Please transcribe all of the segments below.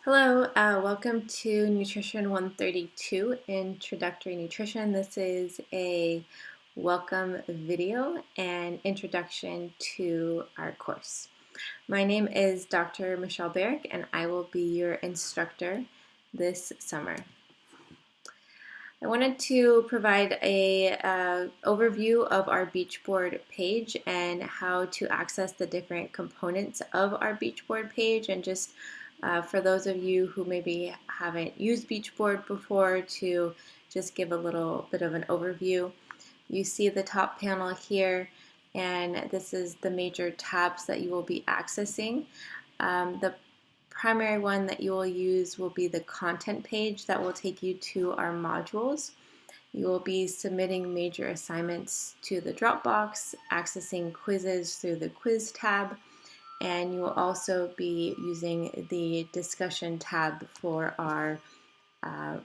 Hello, welcome to Nutrition 132, Introductory Nutrition. This is a welcome video and introduction to our course. My name is Dr. Michelle Barrick and I will be your instructor this summer. I wanted to provide a overview of our Beachboard page and how to access the different components of our Beachboard page, and just for those of you who maybe haven't used Beachboard before, to just give a little bit of an overview. You see the top panel here, and this is the major tabs that you will be accessing. The primary one that you will use will be the content page that will take you to our modules. You will be submitting major assignments to the Dropbox, accessing quizzes through the quiz tab, and you will also be using the discussion tab for our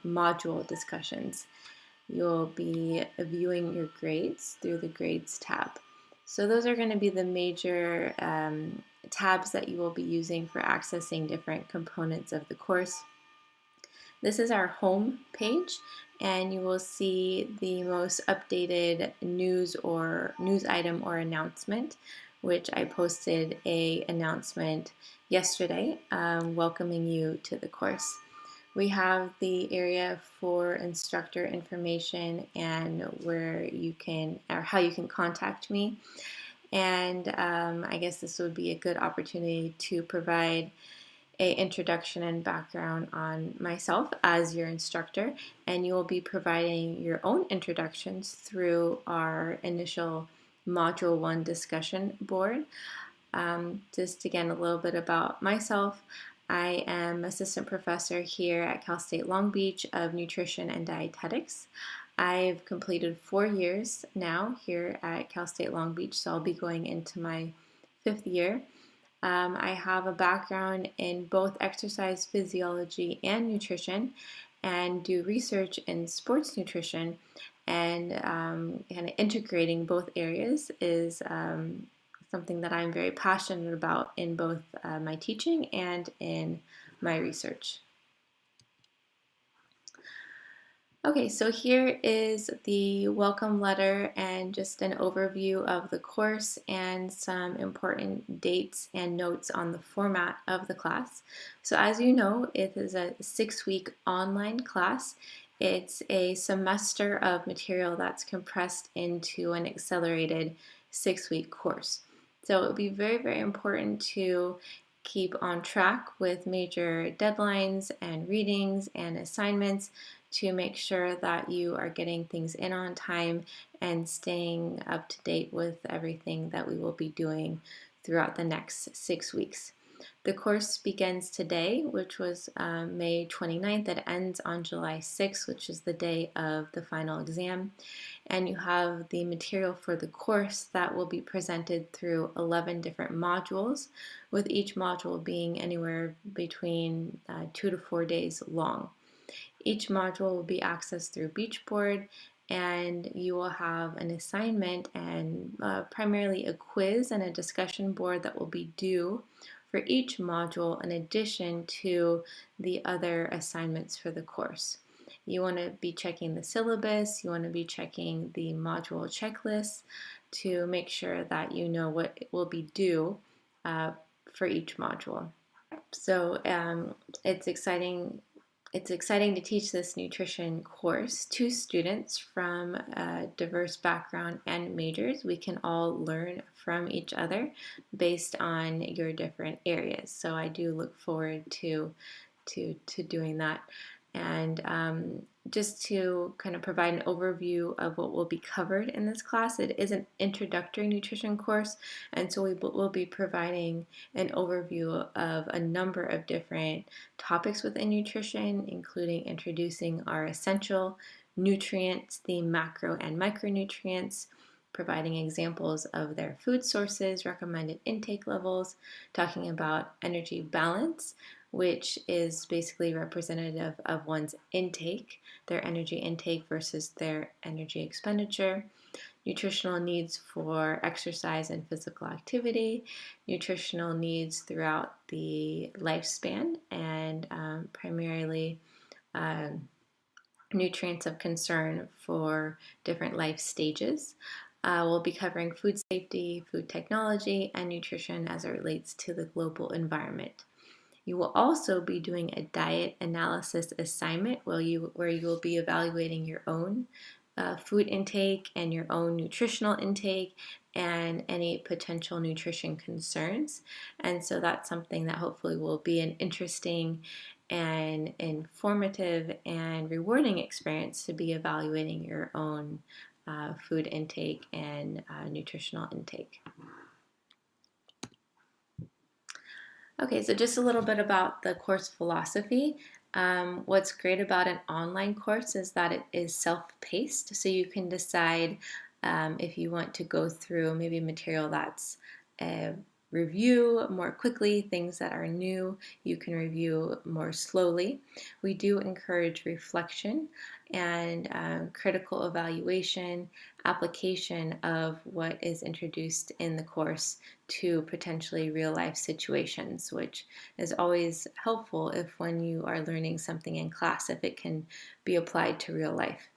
module discussions. You'll be viewing your grades through the grades tab. So those are going to be the major tabs that you will be using for accessing different components of the course. This is our home page, and you will see the most updated news item or announcement, which I posted an announcement yesterday welcoming you to the course. We have the area for instructor information and where you can, or how you can contact me. And I guess this would be a good opportunity to provide an introduction and background on myself as your instructor, and you will be providing your own introductions through our initial Module 1 discussion board. Just again, a little bit about myself. I am assistant professor here at Cal State Long Beach of nutrition and dietetics. I've completed 4 years now here at Cal State Long Beach, so I'll be going into my 5th year. I have a background in both exercise physiology and nutrition, and do research in sports nutrition, and kind of integrating both areas is something that I'm very passionate about in both my teaching and in my research. Okay, so here is the welcome letter and just an overview of the course and some important dates and notes on the format of the class. So as you know, it is a 6-week online class. It's a semester of material that's compressed into an accelerated 6-week course. So it would be very, very important to keep on track with major deadlines and readings and assignments to make sure that you are getting things in on time and staying up to date with everything that we will be doing throughout the next 6 weeks. The course begins today, which was May 29th. It ends on July 6th, which is the day of the final exam. And you have the material for the course that will be presented through 11 different modules, with each module being anywhere between 2 to 4 days long. Each module will be accessed through Beachboard, and you will have an assignment and primarily a quiz and a discussion board that will be due for each module in addition to the other assignments for the course. You want to be checking the syllabus, you want to be checking the module checklist to make sure that you know what will be due for each module. So it's exciting to teach this nutrition course to students from a diverse background and majors. We can all learn from each other based on your different areas. So I do look forward to doing that. And just to kind of provide an overview of what will be covered in this class, it is an introductory nutrition course, and so we will be providing an overview of a number of different topics within nutrition, including introducing our essential nutrients, the macro and micronutrients, providing examples of their food sources, recommended intake levels, talking about energy balance, which is basically representative of one's intake, their energy intake versus their energy expenditure, nutritional needs for exercise and physical activity, nutritional needs throughout the lifespan, and primarily nutrients of concern for different life stages. We'll be covering food safety, food technology, and nutrition as it relates to the global environment. You will also be doing a diet analysis assignment where you will be evaluating your own food intake and your own nutritional intake and any potential nutrition concerns. And so that's something that hopefully will be an interesting and informative and rewarding experience to be evaluating your own food intake and nutritional intake. Okay, so just a little bit about the course philosophy. What's great about an online course is that it is self-paced, so you can decide if you want to go through maybe material that's review more quickly, things that are new, you can review more slowly. We do encourage reflection and critical evaluation, application of what is introduced in the course to potentially real life situations, which is always helpful if when you are learning something in class, if it can be applied to real life.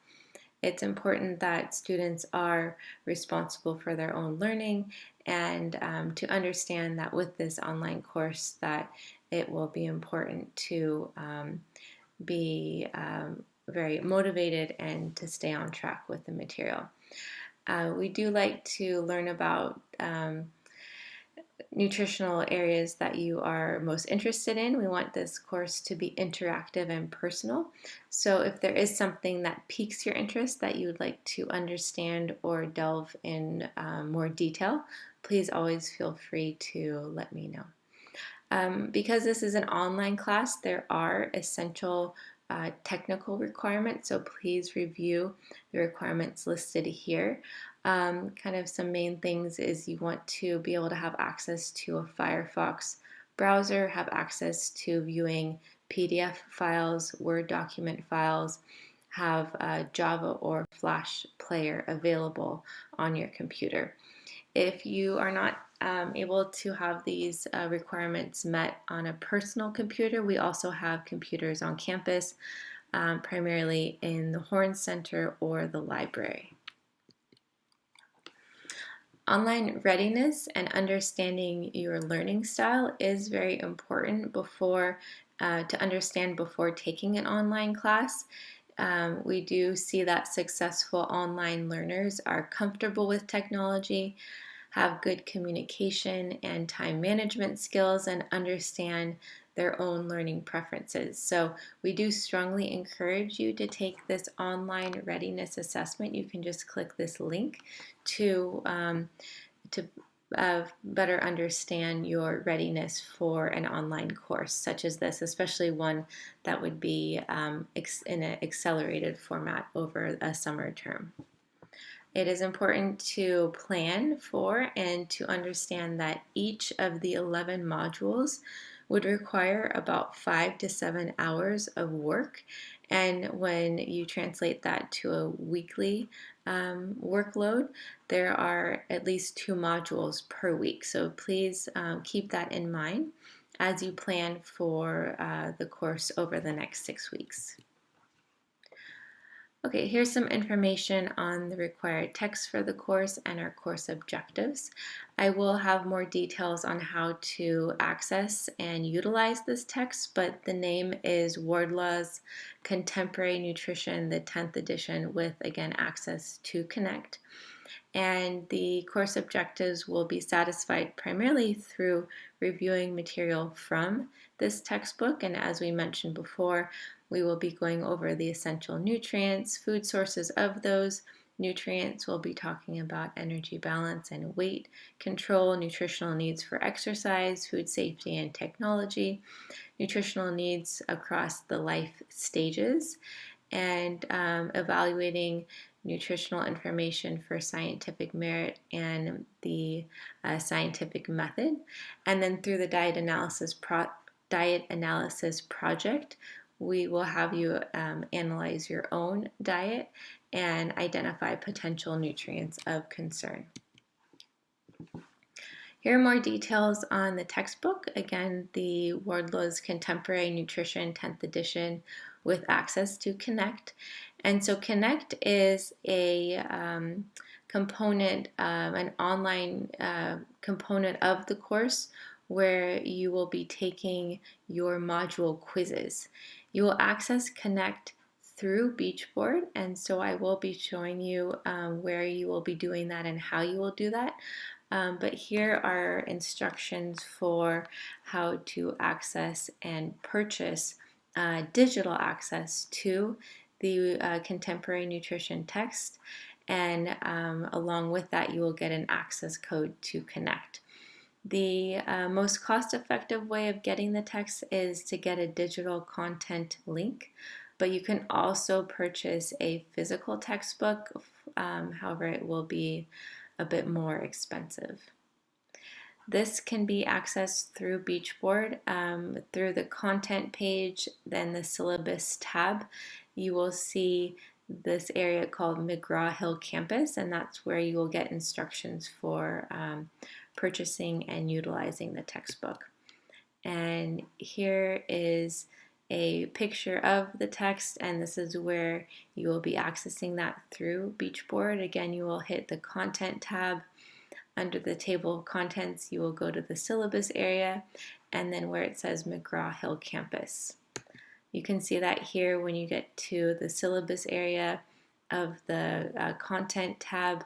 It's important that students are responsible for their own learning and to understand that with this online course that it will be important to be very motivated and to stay on track with the material. We do like to learn about nutritional areas that you are most interested in. We want this course to be interactive and personal. So if there is something that piques your interest that you would like to understand or delve in more detail, please always feel free to let me know. Because this is an online class, there are essential technical requirements, so please review the requirements listed here. Kind of some main things is you want to be able to have access to a Firefox browser, have access to viewing PDF files, Word document files, have a Java or Flash player available on your computer. If you are not able to have these requirements met on a personal computer, we also have computers on campus, primarily in the Horn Center or the library. Online readiness and understanding your learning style is very important to understand before taking an online class. We do see that successful online learners are comfortable with technology, have good communication and time management skills, and understand their own learning preferences. So we do strongly encourage you to take this online readiness assessment. You can just click this link to better understand your readiness for an online course such as this, especially one that would be in an accelerated format over a summer term. It is important to plan for and to understand that each of the 11 modules would require about 5 to 7 hours of work. And when you translate that to a weekly workload, there are at least 2 modules per week. So please keep that in mind as you plan for the course over the next 6 weeks. Okay, here's some information on the required text for the course and our course objectives. I will have more details on how to access and utilize this text, but the name is Wardlaw's Contemporary Nutrition, the 10th edition, with, again, access to Connect. And the course objectives will be satisfied primarily through reviewing material from this textbook, and as we mentioned before, we will be going over the essential nutrients, food sources of those nutrients. We'll be talking about energy balance and weight control, nutritional needs for exercise, food safety and technology, nutritional needs across the life stages, and evaluating nutritional information for scientific merit and the scientific method. And then through the diet analysis project, we will have you analyze your own diet and identify potential nutrients of concern. Here are more details on the textbook. Again, the Wardlow's Contemporary Nutrition 10th edition with access to Connect. And so Connect is a component, an online component of the course where you will be taking your module quizzes. You will access Connect through Beachboard, and so I will be showing you where you will be doing that and how you will do that. But here are instructions for how to access and purchase digital access to the Contemporary Nutrition text, and along with that you will get an access code to Connect. The most cost-effective way of getting the text is to get a digital content link, but you can also purchase a physical textbook. However, it will be a bit more expensive. This can be accessed through Beachboard, through the content page, then the syllabus tab. You will see this area called McGraw-Hill Campus, and that's where you will get instructions for purchasing and utilizing the textbook. And here is a picture of the text, and this is where you will be accessing that through Beachboard. Again, you will hit the content tab. Under the table of contents, you will go to the syllabus area, and then where it says McGraw-Hill Campus. You can see that here when you get to the syllabus area of the content tab.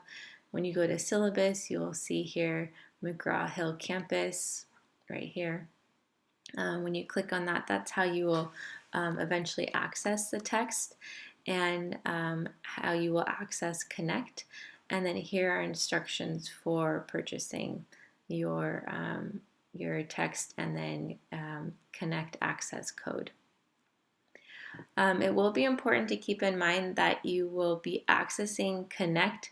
When you go to syllabus, you'll see here McGraw-Hill Campus right here. When you click on that, that's how you will eventually access the text, and how you will access Connect. And then here are instructions for purchasing your text, and then Connect access code. It will be important to keep in mind that you will be accessing Connect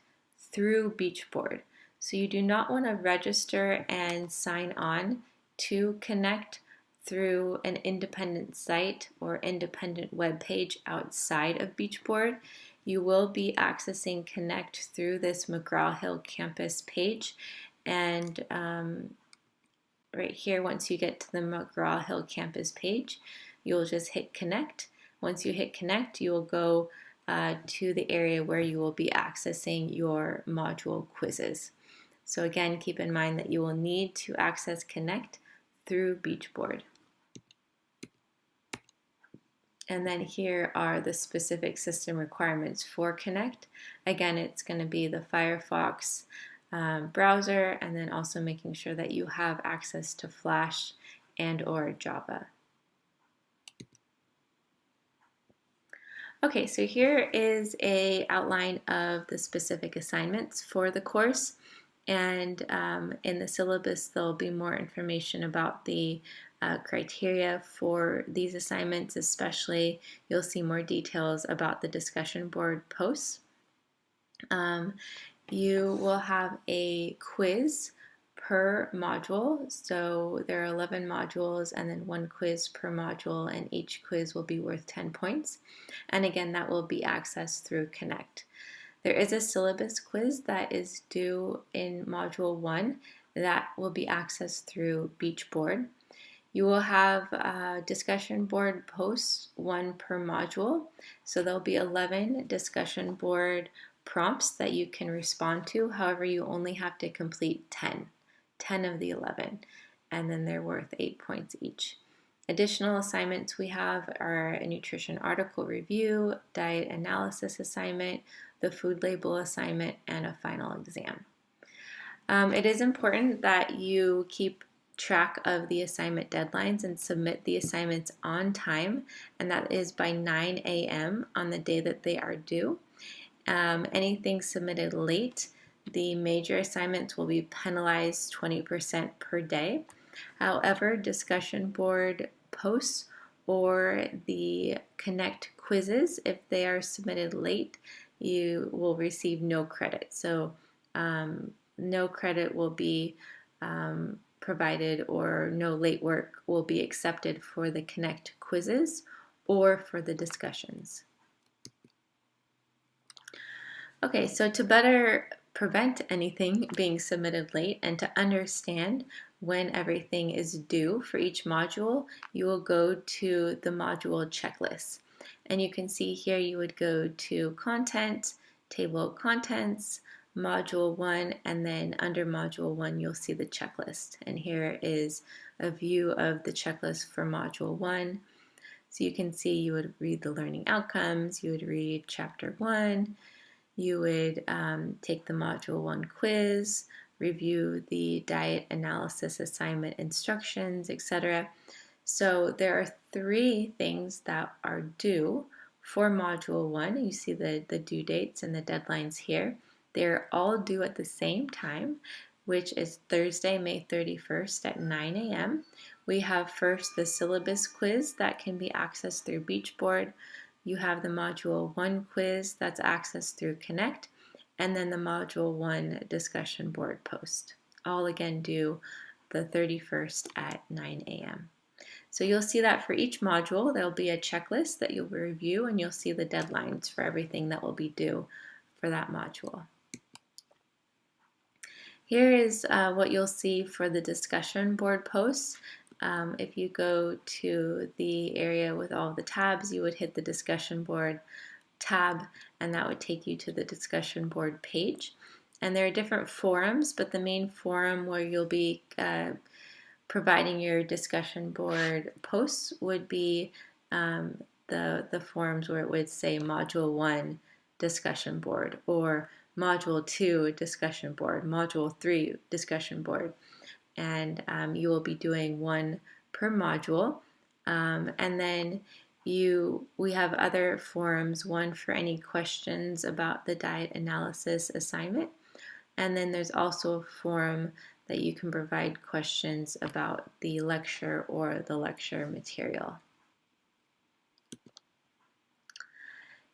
through Beachboard. So you do not want to register and sign on to Connect through an independent site or independent web page outside of Beachboard. You will be accessing Connect through this McGraw-Hill Campus page, and right here, once you get to the McGraw-Hill Campus page, you'll just hit Connect. Once you hit Connect, you will go to the area where you will be accessing your module quizzes. So again, keep in mind that you will need to access Connect through Beachboard. And then here are the specific system requirements for Connect. Again, it's going to be the Firefox browser, and then also making sure that you have access to Flash and or Java. Okay, so here is an outline of the specific assignments for the course, and in the syllabus there'll be more information about the criteria for these assignments. Especially, you'll see more details about the discussion board posts. You will have a quiz per module, so there are 11 modules and then one quiz per module, and each quiz will be worth 10 points. And again, that will be accessed through Connect. There is a syllabus quiz that is due in Module 1 that will be accessed through Beachboard. You will have discussion board posts, one per module, so there'll be 11 discussion board prompts that you can respond to. However, you only have to complete 10 of the 11, and then they're worth 8 points each. Additional assignments we have are a nutrition article review, diet analysis assignment, the food label assignment, and a final exam. It is important that you keep track of the assignment deadlines and submit the assignments on time, and that is by 9 a.m. on the day that they are due. Anything submitted late, the major assignments will be penalized 20% per day. However, discussion board posts or the Connect quizzes, if they are submitted late, you will receive no credit. So no credit will be provided, or no late work will be accepted for the Connect quizzes or for the discussions. Okay, so to better prevent anything being submitted late and to understand when everything is due for each module, you will go to the module checklist. And you can see here you would go to Content, Table of Contents, Module 1, and then under Module 1 you'll see the checklist. And here is a view of the checklist for Module 1. So you can see you would read the learning outcomes, you would read Chapter 1, you would take the Module 1 quiz, review the diet analysis assignment instructions, etc. So there are 3 things that are due for Module 1. You see the due dates and the deadlines here. They're all due at the same time, which is Thursday, May 31st at 9 a.m. We have first the syllabus quiz that can be accessed through Beachboard. You have the Module 1 quiz that's accessed through Connect, and then the Module 1 discussion board post. All again due the 31st at 9 a.m. So you'll see that for each module, there'll be a checklist that you'll review, and you'll see the deadlines for everything that will be due for that module. Here is what you'll see for the discussion board posts. If you go to the area with all the tabs, you would hit the discussion board tab, and that would take you to the discussion board page. And there are different forums, but the main forum where you'll be providing your discussion board posts would be the forums where it would say Module 1 discussion board, or Module 2 discussion board, Module 3 discussion board. And you will be doing one per module. And then we have other forums, one for any questions about the diet analysis assignment. And then there's also a forum that you can provide questions about the lecture or the lecture material.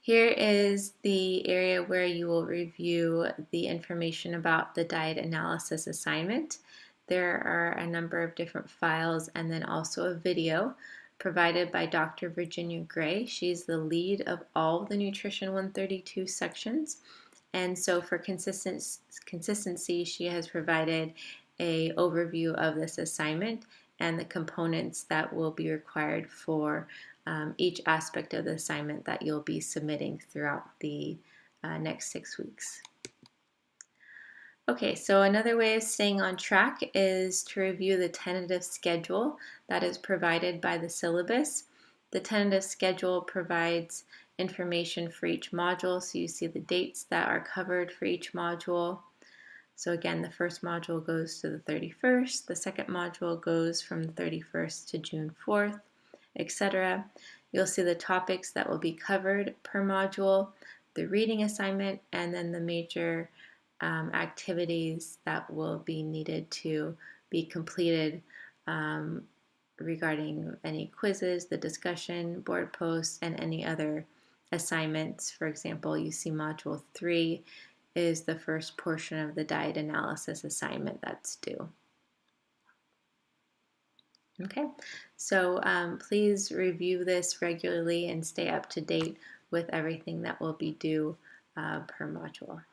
Here is the area where you will review the information about the diet analysis assignment. There are a number of different files and then also a video provided by Dr. Virginia Gray. She's the lead of all the Nutrition 132 sections. And so for consistency, she has provided an overview of this assignment and the components that will be required for each aspect of the assignment that you'll be submitting throughout the next 6 weeks. Okay, so another way of staying on track is to review the tentative schedule that is provided by the syllabus. The tentative schedule provides information for each module, so you see the dates that are covered for each module. So again, the first module goes to the 31st, the second module goes from the 31st to June 4th, etc. You'll see the topics that will be covered per module, the reading assignment, and then the major activities that will be needed to be completed regarding any quizzes, the discussion board posts, and any other assignments. For example, you see Module 3 is the first portion of the diet analysis assignment that's due. Okay, so please review this regularly and stay up to date with everything that will be due per module.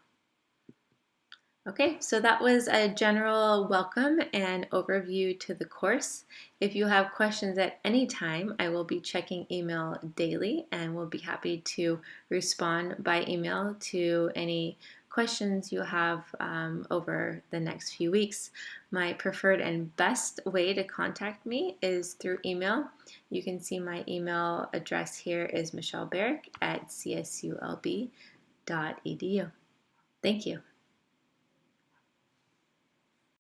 Okay, so that was a general welcome and overview to the course. If you have questions at any time, I will be checking email daily and will be happy to respond by email to any questions you have over the next few weeks. My preferred and best way to contact me is through email. You can see my email address here is michellebarrick@csulb.edu. Thank you.